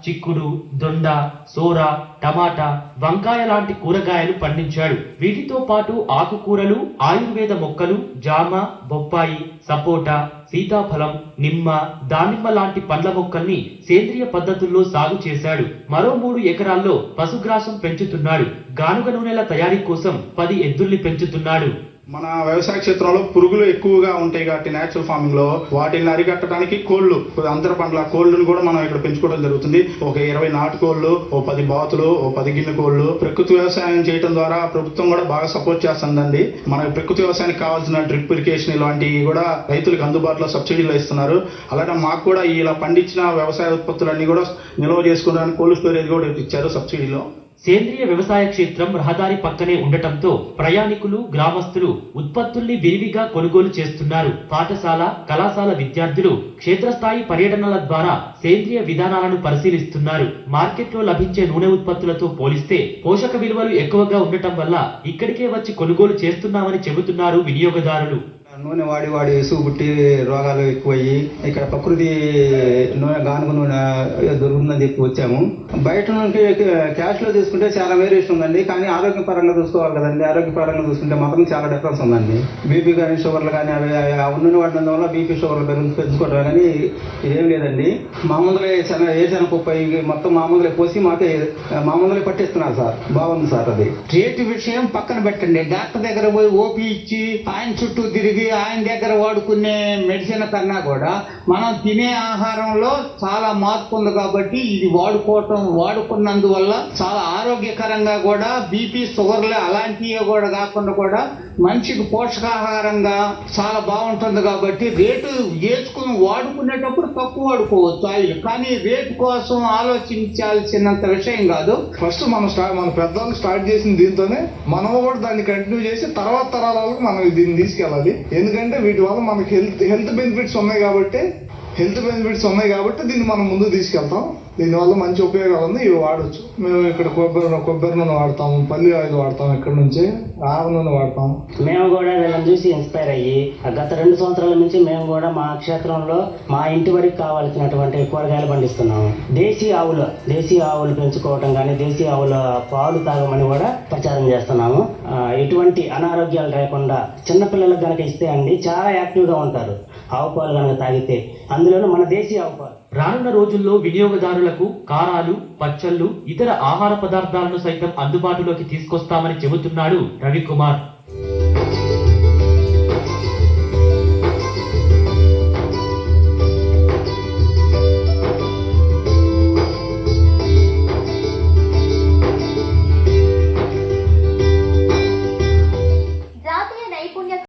చిక్కుడు, దొండ, సోర, టమాటా, వంకాయ లాంటి కూరగాయలు పండించాడు. వీటితో పాటు ఆకుకూరలు, ఆయుర్వేద మొక్కలు, జామ, బొప్పాయి, సపోటా, సీతాఫలం, నిమ్మ, దానిమ్మ లాంటి పండ్ల మొక్కల్ని సేంద్రియ పద్ధతుల్లో సాగు చేశాడు. మరో 3 ఎకరాల్లో పశుగ్రాసం పెంచుతున్నాడు. గానుగ నూనెల తయారీ కోసం 10 ఎద్దుల్ని పెంచుతున్నాడు. మన వ్యవసాయ క్షేత్రంలో పురుగులు ఎక్కువగా ఉంటాయి కాబట్టి నేచురల్ ఫార్మింగ్ లో వాటిని అరికట్టడానికి కోళ్లు, అంతర పండ్ల కోళ్లను కూడా మనం ఇక్కడ పెంచుకోవడం జరుగుతుంది. ఒక 20 నాటుకోళ్లు, ఓ 10 బాతులు, ఓ 10 గిన్నె కోళ్లు. ప్రకృతి వ్యవసాయం చేయడం ద్వారా ప్రభుత్వం కూడా బాగా సపోర్ట్ చేస్తుందండి. మన ప్రకృతి వ్యవసాయానికి కావాల్సిన డ్రిప్ ఇరిగేషన్ ఇలాంటివి కూడా రైతులకు అందుబాటులో సబ్సిడీలు ఇస్తున్నారు. అలాగే మాకు కూడా ఇలా పండించిన వ్యవసాయ ఉత్పత్తులన్నీ కూడా నిల్వ చేసుకోవడానికి కోల్డ్ స్టోరేజ్ కూడా ఇచ్చారు సబ్సిడీలో. సేంద్రియ వ్యవసాయ క్షేత్రం రహదారి పక్కనే ఉండటంతో ప్రయాణికులు, గ్రామస్తులు ఉత్పత్తుల్ని విరివిగా కొనుగోలు చేస్తున్నారు. పాఠశాల, కళాశాల విద్యార్థులు క్షేత్రస్థాయి పర్యటనల ద్వారా సేంద్రియ విధానాలను పరిశీలిస్తున్నారు. మార్కెట్లో లభించే నూనె ఉత్పత్తులతో పోలిస్తే పోషక విలువలు ఎక్కువగా ఉండటం వల్ల ఇక్కడికే వచ్చి కొనుగోలు చేస్తున్నామని చెబుతున్నారు వినియోగదారులు. నూనె వాడి ఎసుగు పుట్టి రోగాలు ఎక్కువయ్యి ఇక్కడ ప్రకృతి నూనె, గానుగ నూనె దొరుకుతుందని చెప్పి వచ్చాము. బయట నుంచి క్యాష్ లో తీసుకుంటే చాలా వేరియేషన్ ఉందండి, కానీ ఆరోగ్యపరంగా చూసుకోవాలి కదండి. ఆరోగ్యపరంగా చూసుకుంటే మాత్రం చాలా డిఫరెన్స్ ఉందండి. బీపీ కానీ షుగర్లు కానీ అవి నూనె వాడడం వల్ల బీపీ షుగర్లు పెంచుకోవడం కానీ ఇదేం లేదండి. మామూలుగా ఏ శనగపప్పు మొత్తం మామూలుగా పోసి మామూలుగా పట్టిస్తున్నారు సార్. బాగుంది సార్. అది రేటు విషయం పక్కన పెట్టండి. డాక్టర్ దగ్గర పోయి ఓపీ ఇచ్చి ఆయన చుట్టూ తిరిగి ఆయన దగ్గర వాడుకునే మెడిసిన్ కన్నా కూడా మనం తినే ఆహారంలో చాలా మార్పు ఉంది కాబట్టి ఇది వాడుకున్నందువల్ల చాలా ఆరోగ్యకరంగా కూడా బీపీ షుగర్లు అలాంటివి కూడా కాకుండా కూడా మనిషికి పోషకాహారంగా చాలా బాగుంటుంది. కాబట్టి రేటు వేసుకుని వాడుకునేటప్పుడు తక్కువ వాడుకోవచ్చు ఆయిల్, కానీ రేటు కోసం ఆలోచించాల్సినంత విషయం కాదు. ఫస్ట్ మన పెద్దవాళ్ళు స్టార్ట్ చేసిన దీంతోనే మనం కూడా దాన్ని కంటిన్యూ చేసి తర్వాత తరాల వాళ్ళకి మనం దీన్ని తీసుకెళ్ళాలి. ఎందుకంటే వీటి వల్ల మనకి హెల్త్ బెనిఫిట్స్ ఉన్నాయి కాబట్టి దీన్ని మనం ముందు తీసుకెళ్తాం. దీనివల్ల మంచి ఉపయోగాలు ఉంది. ఇవి వాడచ్చు. మేము ఇక్కడ కొబ్బరి నూనె వాడతాము, పల్లి ఆయిల్ వాడతాం, ఇక్కడ నుంచి ఆవ నూనె వాడతాం. మేము కూడా వీళ్ళని చూసి ఇన్స్పైర్ అయ్యి గత 2 సంవత్సరాల నుంచి మేము కూడా మా క్షేత్రంలో మా ఇంటి వరకు కావాల్సినటువంటి కూరగాయలు పండిస్తున్నాము. దేశీ ఆవులు పెంచుకోవటం కానీ, దేశీ ఆవుల పాలు తాగమని కూడా ప్రచారం చేస్తున్నాము. ఎటువంటి అనారోగ్యాలు లేకుండా చిన్నపిల్లలకు కనుక ఇస్తే అండి చాలా యాక్టివ్గా ఉంటారు. ఆవు పాలు కనుక తాగితే, అందులోనూ మన దేశీ ఆవు పాలు. రానున్న రోజుల్లో వినియోగదారులకు కారాలు, పచ్చళ్ళు, ఇతర ఆహార పదార్థాలను సైతం అందుబాటులోకి తీసుకొస్తామని చెబుతున్నాడు రవికుమార్.